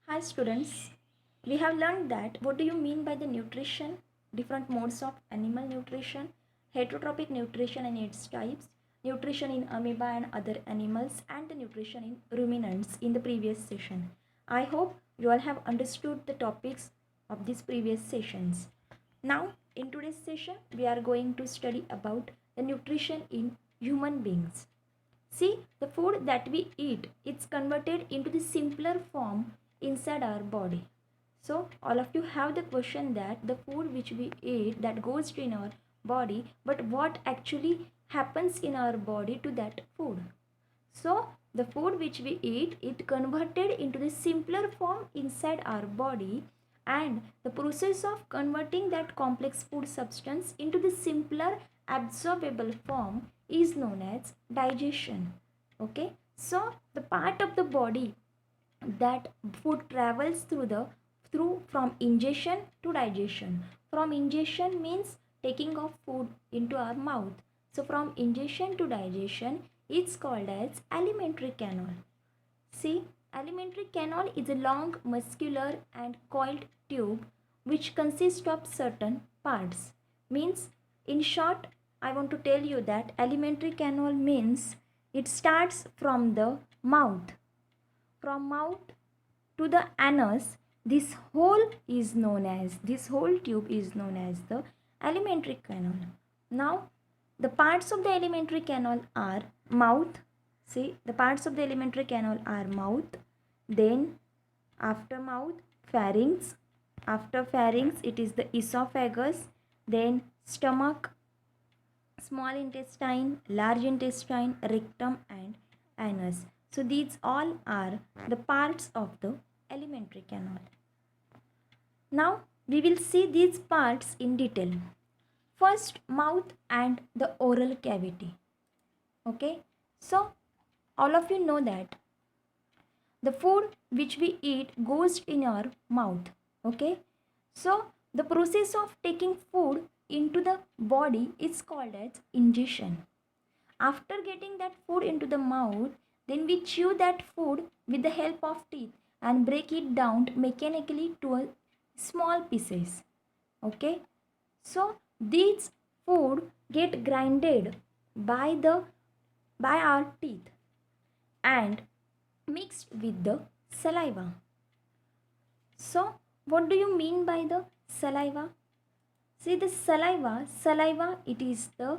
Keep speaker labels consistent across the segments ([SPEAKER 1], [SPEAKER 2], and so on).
[SPEAKER 1] Hi students, we have learned that what do you mean by the nutrition, different modes of animal nutrition, heterotrophic nutrition and its types, nutrition in amoeba and other animals, and the nutrition in ruminants in the previous session. I hope you all have understood the topics of these previous sessions. Now in today's session we are going to study about the nutrition in human beings. See, the food that we eat, it's converted into the simpler form inside our body. So, all of you have the question that the food which we eat that goes to in our body, but what actually happens in our body to that food? So, the food which we eat, it converted into the simpler form inside our body, and the process of converting that complex food substance into the simpler absorbable form is known as digestion. Okay, so the part of the body that food travels through from ingestion to digestion. From ingestion means taking of food into our mouth. So from ingestion to digestion, it's called as alimentary canal. See, alimentary canal is a long, muscular and coiled tube which consists of certain parts. Means, in short, I want to tell you that alimentary canal means it starts from the mouth. From mouth to the anus, this whole tube is known as the alimentary canal. Now, the parts of the alimentary canal are mouth. See, the parts of the alimentary canal are mouth, then after mouth, pharynx. After pharynx, it is the esophagus, then stomach, small intestine, large intestine, rectum, and anus. So these all are the parts of the alimentary canal. Now we will see these parts in detail. First, mouth and the oral cavity. Okay, so all of you know that the food which we eat goes in our mouth. Okay, so the process of taking food into the body is called as ingestion. After getting that food into the mouth, then we chew that food with the help of teeth and break it down mechanically to a small pieces. Okay, so these food get grinded by the by our teeth and mixed with the saliva. So what do you mean by the saliva? See, the saliva, it is the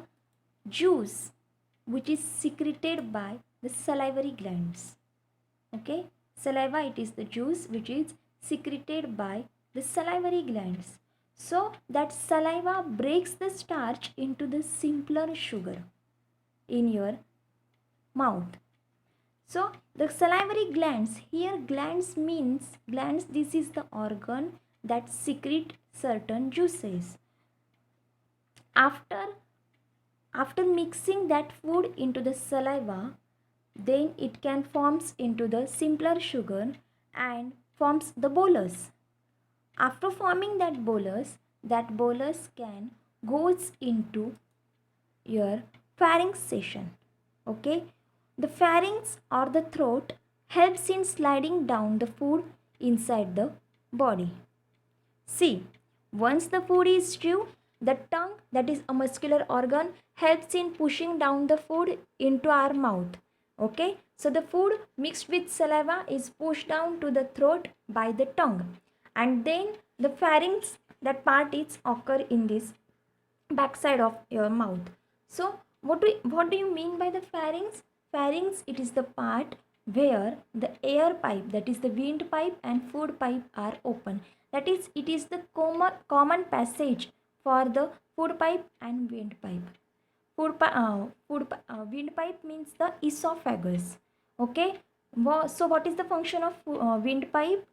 [SPEAKER 1] juice which is secreted by the salivary glands. Okay, saliva, it is the juice which is secreted by the salivary glands. So that saliva breaks the starch into the simpler sugar in your mouth. So the salivary glands, here glands means glands, this is the organ that secrete certain juices. After mixing that food into the saliva, then it can forms into the simpler sugar and forms the bolus. After forming that bolus can goes into your pharynx section. Okay, the pharynx or the throat helps in sliding down the food inside the body. See, once the food is chewed, the tongue, that is a muscular organ, helps in pushing down the food into our mouth. Okay, so the food mixed with saliva is pushed down to the throat by the tongue, and then the pharynx, that part is occur in this backside of your mouth. So what do you mean by the pharynx? Pharynx, it is the part where the air pipe, that is the windpipe and food pipe are open. That is, it is the common passage for the food pipe and windpipe. Windpipe means the esophagus. Okay. So what is the function of windpipe?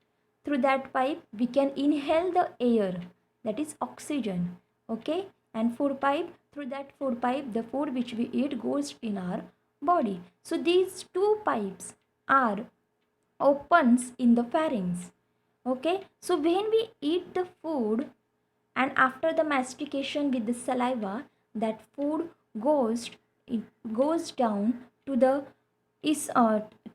[SPEAKER 1] Through that pipe we can inhale the air, that is oxygen. Okay, and food pipe, through that food pipe the food which we eat goes in our body. So these two pipes are opens in the pharynx. Okay, so when we eat the food and after the mastication with the saliva, that food goes it goes down to the is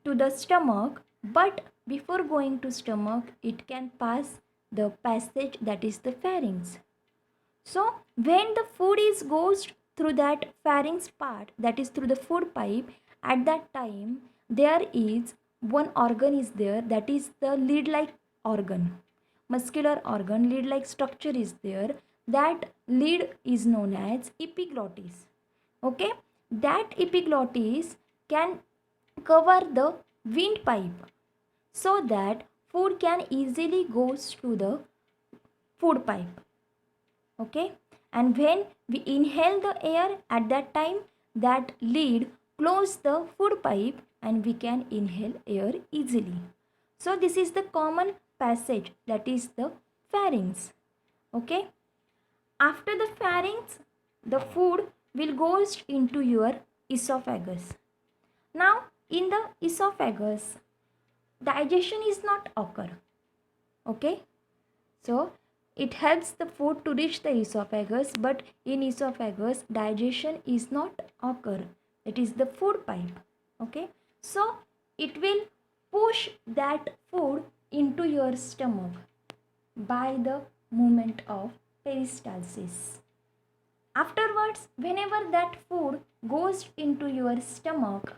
[SPEAKER 1] to the stomach, but before going to stomach, it can pass the passage that is the pharynx. So when the food is goes through that pharynx part, that is through the food pipe, at that time there is one organ is there, that is the lid like organ, muscular organ, lid like structure is there. That lid is known as epiglottis. Okay, that epiglottis can cover the windpipe so that food can easily goes to the food pipe. Okay, and when we inhale the air, at that time that lid close the food pipe and we can inhale air easily. So this is the common passage, that is the pharynx. Okay, after the pharynx the food will goes into your esophagus. Now in the esophagus digestion is not occur. Okay, so it helps the food to reach the esophagus, but in esophagus digestion is not occur. It is the food pipe. Okay, so it will push that food into your stomach by the movement of peristalsis. Afterwards, whenever that food goes into your stomach,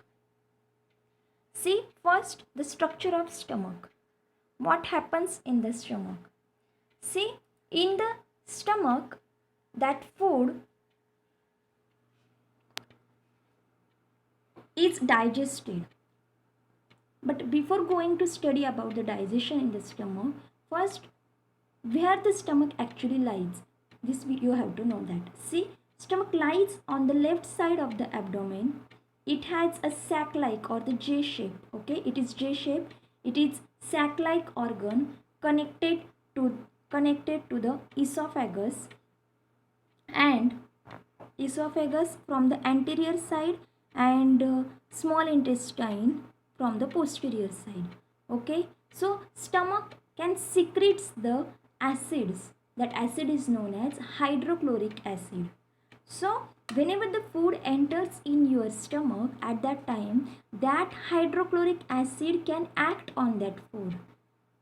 [SPEAKER 1] see first the structure of stomach. What happens in the stomach? See, in the stomach, that food is digested. But before going to study about the digestion in the stomach, first, where the stomach actually lies, this you have to know that. See, stomach lies on the left side of the abdomen. It has a sac-like or the J shape. Okay, it is J shape. It is sac-like organ connected to the esophagus, and esophagus from the anterior side, and small intestine from the posterior side. Okay, so stomach can secretes the acids. That acid is known as hydrochloric acid. So whenever the food enters in your stomach, at that time that hydrochloric acid can act on that food,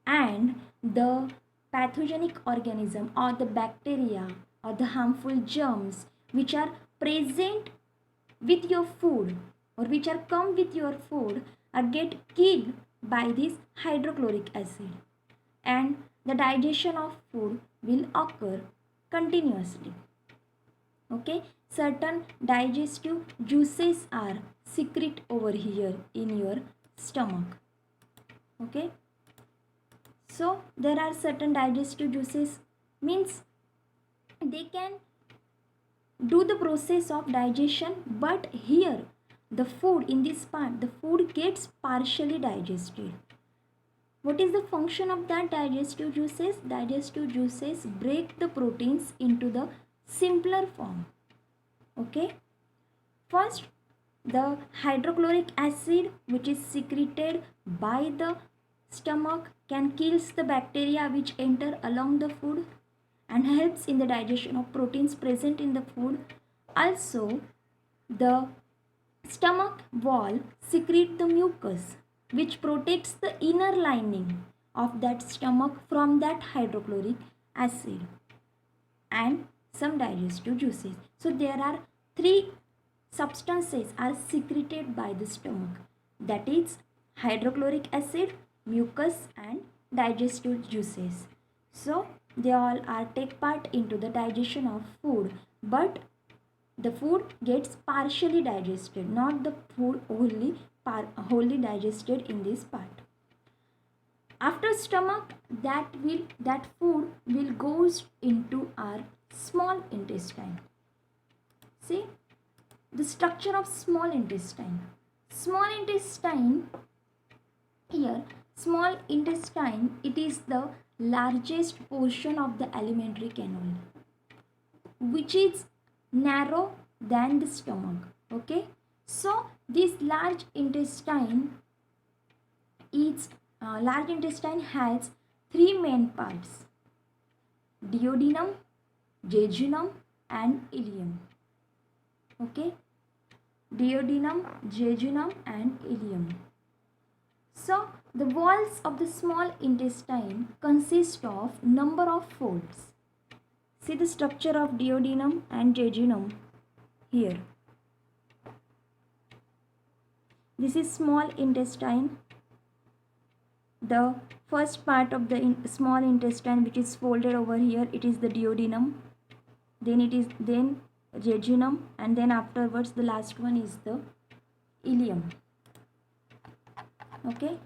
[SPEAKER 1] and the pathogenic organism or the bacteria or the harmful germs which are present with your food or which are come with your food are get killed by this hydrochloric acid, and the digestion of food will occur continuously. Okay, certain digestive juices are secret over here in your stomach. Okay, so there are certain digestive juices, means they can do the process of digestion, but here the food in this part, the food gets partially digested. What is the function of that digestive juices? Digestive juices break the proteins into the simpler form. Okay, first the hydrochloric acid which is secreted by the stomach can kills the bacteria which enter along the food and helps in the digestion of proteins present in the food. Also, the stomach wall secrete the mucus which protects the inner lining of that stomach from that hydrochloric acid and some digestive juices. So there are three substances are secreted by the stomach, that is hydrochloric acid, mucus and digestive juices. So they all are take part into the digestion of food, but the food gets partially digested, not the food wholly digested in this part. After stomach, that food will goes into our small intestine. See the structure of small intestine. Small intestine, here small intestine, it is the largest portion of the alimentary canal which is narrow than the stomach. Okay, so this large intestine has three main parts: duodenum, jejunum and ileum. Okay, duodenum, jejunum and ileum. So The walls of the small intestine consist of number of folds. See the structure of duodenum and jejunum here. This is small intestine. The first part of the small intestine which is folded over here, it is the duodenum. Then jejunum, and then afterwards the last one is the ileum. Okay.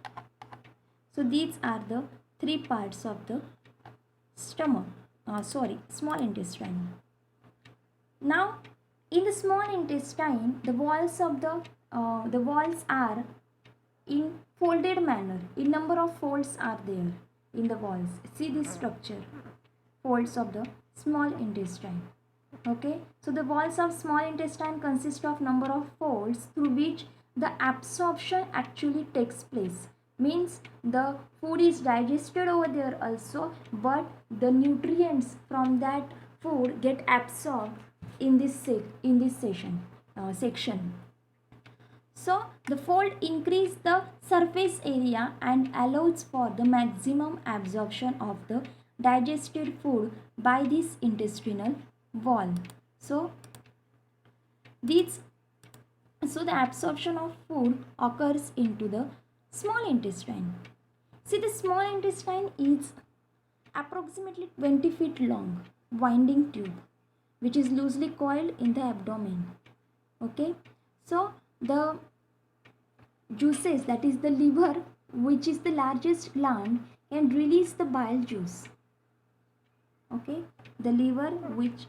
[SPEAKER 1] So these are the three parts of the small intestine. Now, in the small intestine, the walls are in folded manner. In number of folds are there in the walls. See this structure, folds of the small intestine. Okay, so the walls of small intestine consist of number of folds through which the absorption actually takes place. Means the food is digested over there also, but the nutrients from that food get absorbed in this section. So the fold increase the surface area and allows for the maximum absorption of the digested food by this intestinal wall. So the absorption of food occurs into the small intestine. See, the small intestine is approximately 20 feet long winding tube which is loosely coiled in the abdomen. Okay, so the juices, that is the liver, which is the largest gland, can release the bile juice. Okay, the liver, which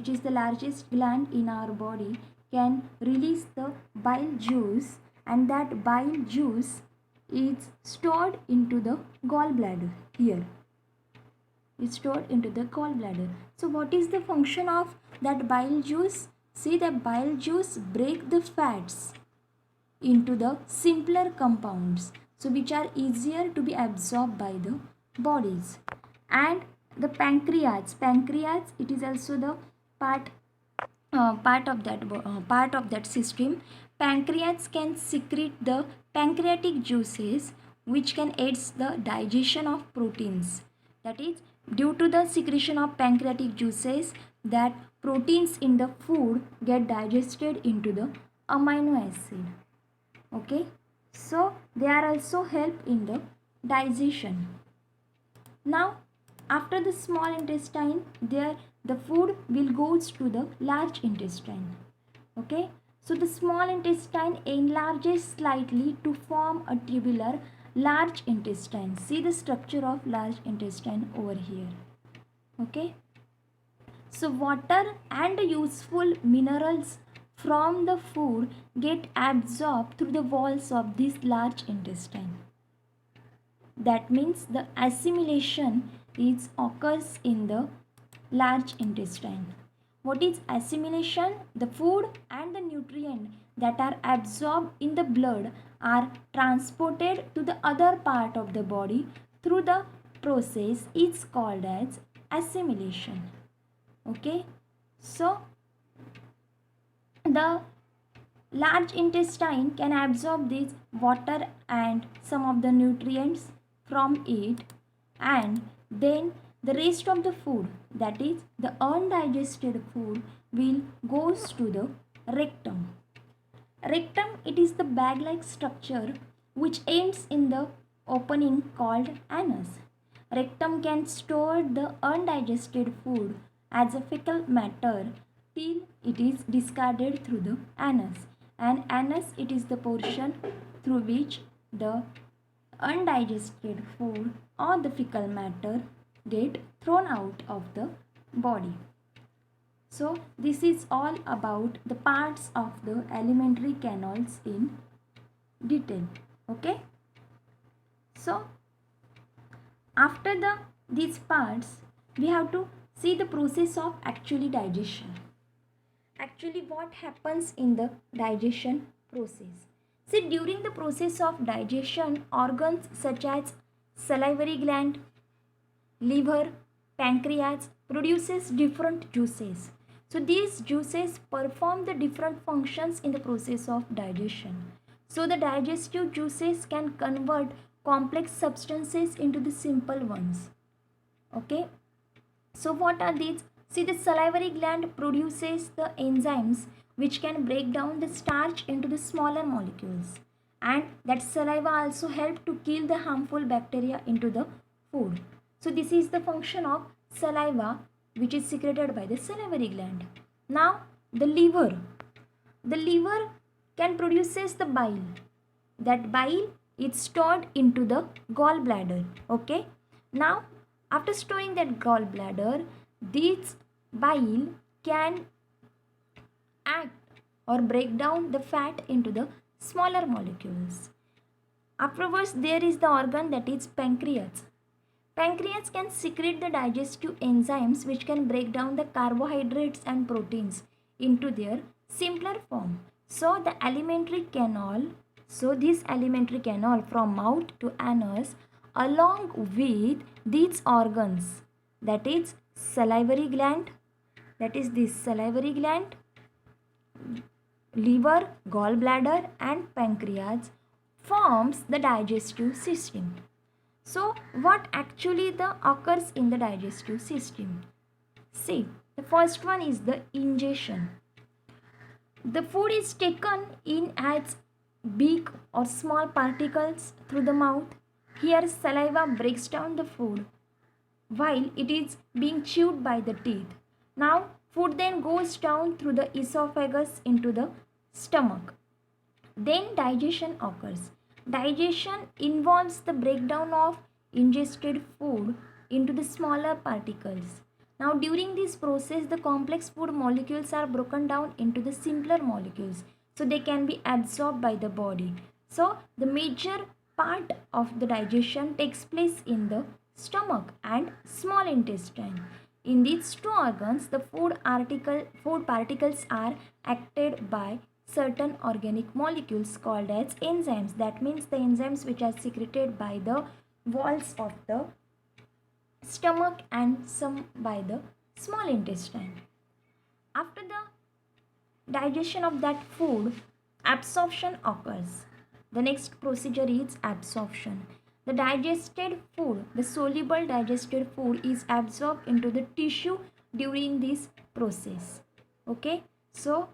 [SPEAKER 1] is the largest gland in our body, can release the bile juice, and that bile juice is stored into the gallbladder here. It's stored into the gallbladder. So what is the function of that bile juice? See, the bile juice break the fats into the simpler compounds, so which are easier to be absorbed by the bodies. And the pancreas, it is also the part of that system. Pancreas can secrete the pancreatic juices which can aid the digestion of proteins. That is, due to the secretion of pancreatic juices, that proteins in the food get digested into the amino acid. Okay, so they are also help in the digestion. Now, after the small intestine, the food will goes to the large intestine. Okay, so the small intestine enlarges slightly to form a tubular large intestine. See the structure of large intestine over here. Okay, so water and useful minerals from the food get absorbed through the walls of this large intestine. That means the assimilation occurs in the large intestine. What is assimilation? The food and the nutrient that are absorbed in the blood are transported to the other part of the body through the process is called as assimilation. Okay, so the large intestine can absorb this water and some of the nutrients from it, and then the rest of the food, that is the undigested food, will goes to the rectum. Rectum, it is the bag-like structure which ends in the opening called anus. Rectum can store the undigested food as a fecal matter till it is discarded through the anus. And anus, it is the portion through which the undigested food or the fecal matter get thrown out of the body. So this is all about the parts of the alimentary canals in detail. Okay, so after these parts, we have to see the process of actually digestion. Actually, what happens in the digestion process? See, during the process of digestion, organs such as salivary gland, liver, pancreas produces different juices. So these juices perform the different functions in the process of digestion. So the digestive juices can convert complex substances into the simple ones. Okay, so what are these? See, the salivary gland produces the enzymes which can break down the starch into the smaller molecules, and that saliva also help to kill the harmful bacteria into the food. So this is the function of saliva, which is secreted by the salivary gland. Now the liver. The liver can produces the bile. That bile is stored into the gallbladder. Okay. Now after storing that gallbladder, this bile can act or break down the fat into the smaller molecules. Afterwards, there is the organ that is pancreas. Pancreas can secrete the digestive enzymes which can break down the carbohydrates and proteins into their simpler form. So the alimentary canal, this alimentary canal from mouth to anus along with these organs, that is salivary gland, that is this salivary gland, liver, gallbladder and pancreas forms the digestive system. So what actually the occurs in the digestive system? See, the first one is the ingestion. The food is taken in as big or small particles through the mouth. Here saliva breaks down the food while it is being chewed by the teeth. Now food then goes down through the esophagus into the stomach. Then digestion occurs. Digestion involves the breakdown of ingested food into the smaller particles. Now during this process, the complex food molecules are broken down into the simpler molecules so they can be absorbed by the body. So the major part of the digestion takes place in the stomach and small intestine. In these two organs, the food particles are acted by certain organic molecules called as enzymes. That means the enzymes which are secreted by the walls of the stomach and some by the small intestine. After the digestion of that food, absorption occurs. The next procedure is absorption. The digested food, the soluble digested food is absorbed into the tissue during this process. Okay, so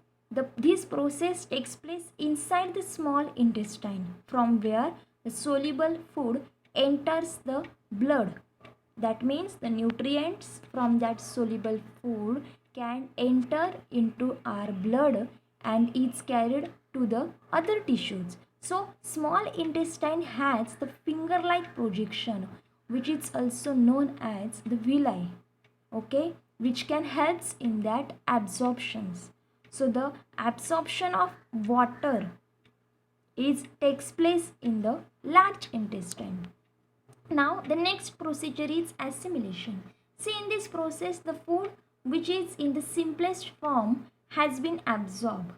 [SPEAKER 1] this process takes place inside the small intestine from where the soluble food enters the blood. That means the nutrients from that soluble food can enter into our blood and it's carried to the other tissues. So small intestine has the finger-like projection which is also known as the villi, okay, which can help in that absorptions. So the absorption of water takes place in the large intestine. Now the next procedure is assimilation. See, in this process the food which is in the simplest form has been absorbed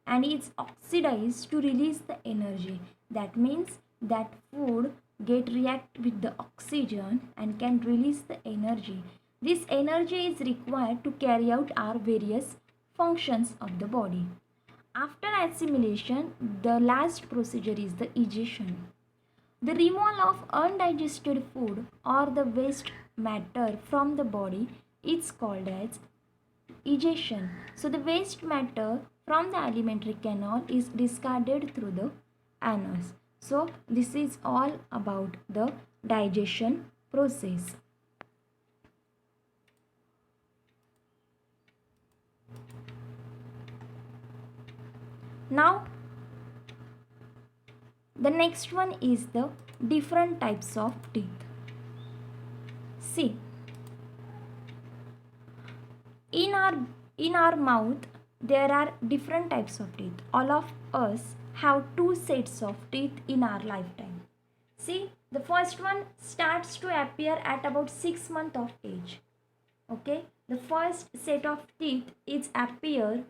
[SPEAKER 1] and is oxidized to release the energy. That means that food react with the oxygen and can release the energy. This energy is required to carry out our various functions of the body. After assimilation, the last procedure is the egestion. The removal of undigested food or the waste matter from the body is called as egestion. So the waste matter from the alimentary canal is discarded through the anus. So this is all about the digestion process. Now the next one is the different types of teeth. See, in our mouth there are different types of teeth. All of us have two sets of teeth in our lifetime. See, the first one starts to appear at about 6 months of age. Okay, the first set of teeth is appear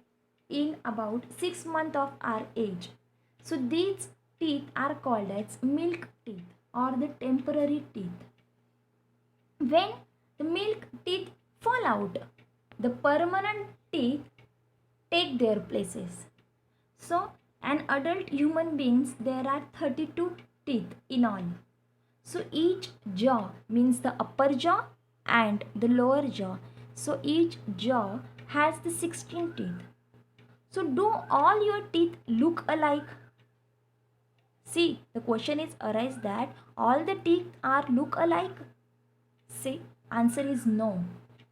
[SPEAKER 1] in about 6 months of our age. So these teeth are called as milk teeth or the temporary teeth. When the milk teeth fall out, the permanent teeth take their places. So an adult human beings, there are 32 teeth in all. So each jaw means the upper jaw and the lower jaw. So each jaw has the 16 teeth. So do all your teeth look alike? See, the question is arise that all the teeth are look alike. See, answer is no,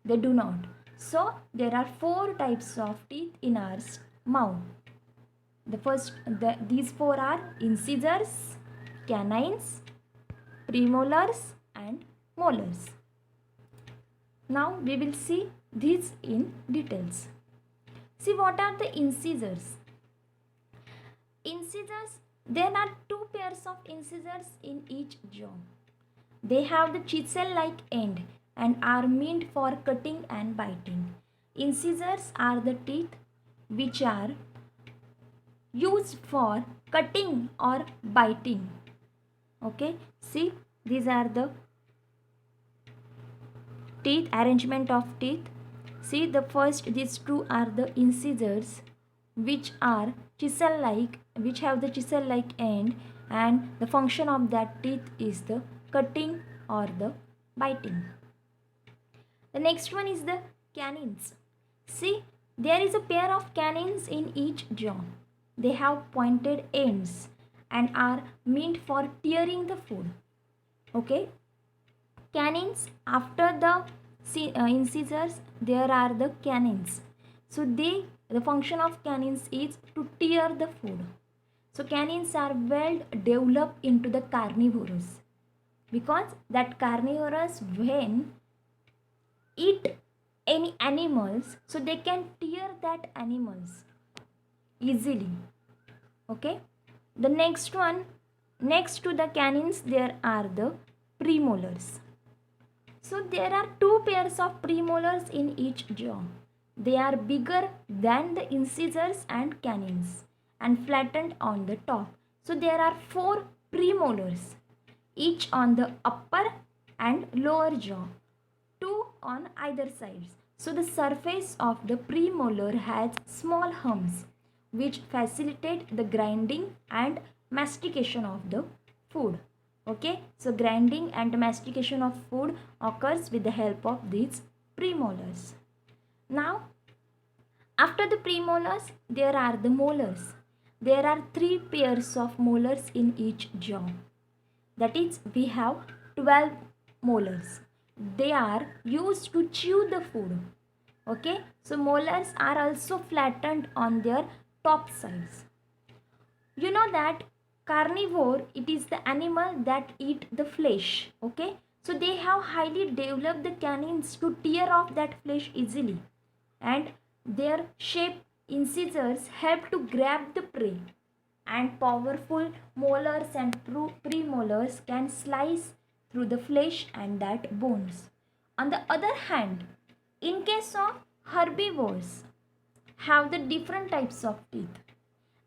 [SPEAKER 1] they do not. So there are four types of teeth in our mouth. These four are incisors, canines, premolars and molars. Now we will see these in details. See, what are the incisors? Incisors, there are two pairs of incisors in each jaw. They have the chisel-like end and are meant for cutting and biting. Incisors are the teeth which are used for cutting or biting. Okay, see, these are the teeth, arrangement of teeth. See, the first, these two are the incisors which are chisel-like, which have the chisel-like end, and the function of that teeth is the cutting or the biting. The next one is the canines. See, there is a pair of canines in each jaw. They have pointed ends and are meant for tearing the food. Okay. Canines, after the incisors, there are the canines. So the function of canines is to tear the food. So canines are well developed into the carnivorous, because that carnivorous when eat any animals, so they can tear that animals easily. Okay. The next one, next to the canines, there are the premolars. So there are two pairs of premolars in each jaw. They are bigger than the incisors and canines and flattened on the top. So there are four premolars, each on the upper and lower jaw, two on either sides. So the surface of the premolar has small humps which facilitate the grinding and mastication of the food. Okay, so grinding and mastication of food occurs with the help of these premolars. Now, after the premolars, there are the molars. There are three pairs of molars in each jaw. That is, we have 12 molars. They are used to chew the food. Okay, so molars are also flattened on their top sides. You know that carnivore, it is the animal that eat the flesh. Okay, so they have highly developed the canines to tear off that flesh easily, and their sharp incisors help to grab the prey, and powerful molars and premolars can slice through the flesh and that bones. On the other hand, in case of herbivores, have the different types of teeth,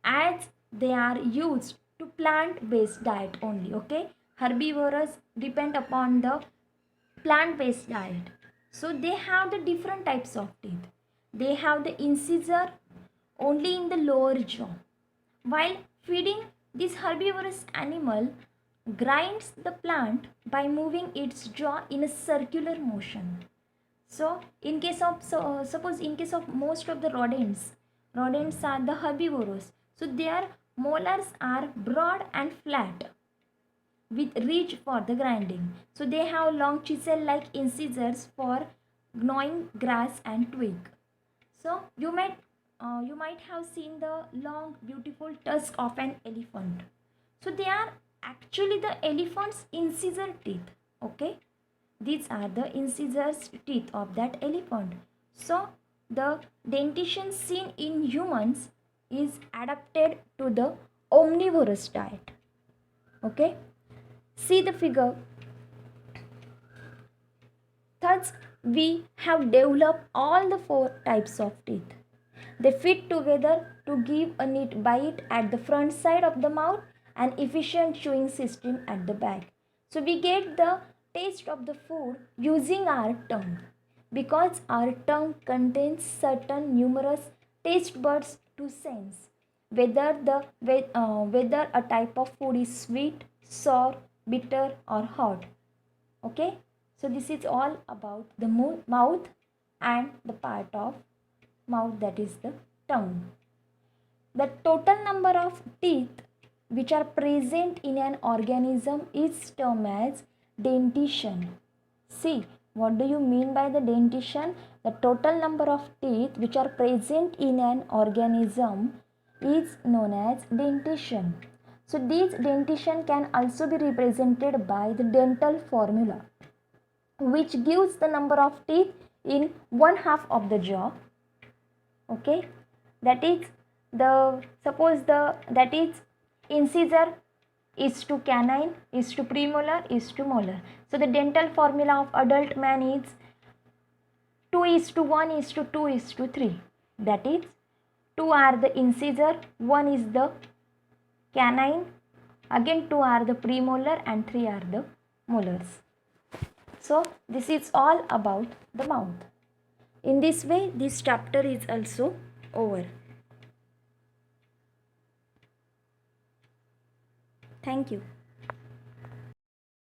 [SPEAKER 1] as they are used to plant based diet only. Okay, herbivores depend upon the plant based diet, so they have the different types of teeth. They have the incisor only in the lower jaw. While feeding, this herbivorous animal grinds the plant by moving its jaw in a circular motion. So in case of suppose in case of most of the rodents are the herbivorous, so their molars are broad and flat with ridge for the grinding. So they have long chisel-like incisors for gnawing grass and twig. So you might have seen the long beautiful tusk of an elephant. So they are actually the elephant's incisor teeth. Okay, these are the incisors teeth of that elephant. So the dentition seen in humans is adapted to the omnivorous diet. Okay, see the figure. Thus, we have developed all the four types of teeth. They fit together to give a neat bite at the front side of the mouth and efficient chewing system at the back. So we get the taste of the food using our tongue, because our tongue contains certain numerous taste buds to sense whether a type of food is sweet, sour, bitter or hot. Okay, so this is all about the mouth and the part of mouth, that is the tongue. The total number of teeth which are present in an organism is termed as dentition. See, what do you mean by the dentition? The total number of teeth which are present in an organism is known as dentition. So this dentition can also be represented by the dental formula, which gives the number of teeth in one half of the jaw. Okay, that is that is incisor is to canine, is to premolar, is to molar. So the dental formula of adult man is 2:1:2:3. That is, 2 are the incisor, 1 is the canine, again 2 are the premolar and 3 are the molars. So this is all about the mouth. In this way, this chapter is also over. Thank you.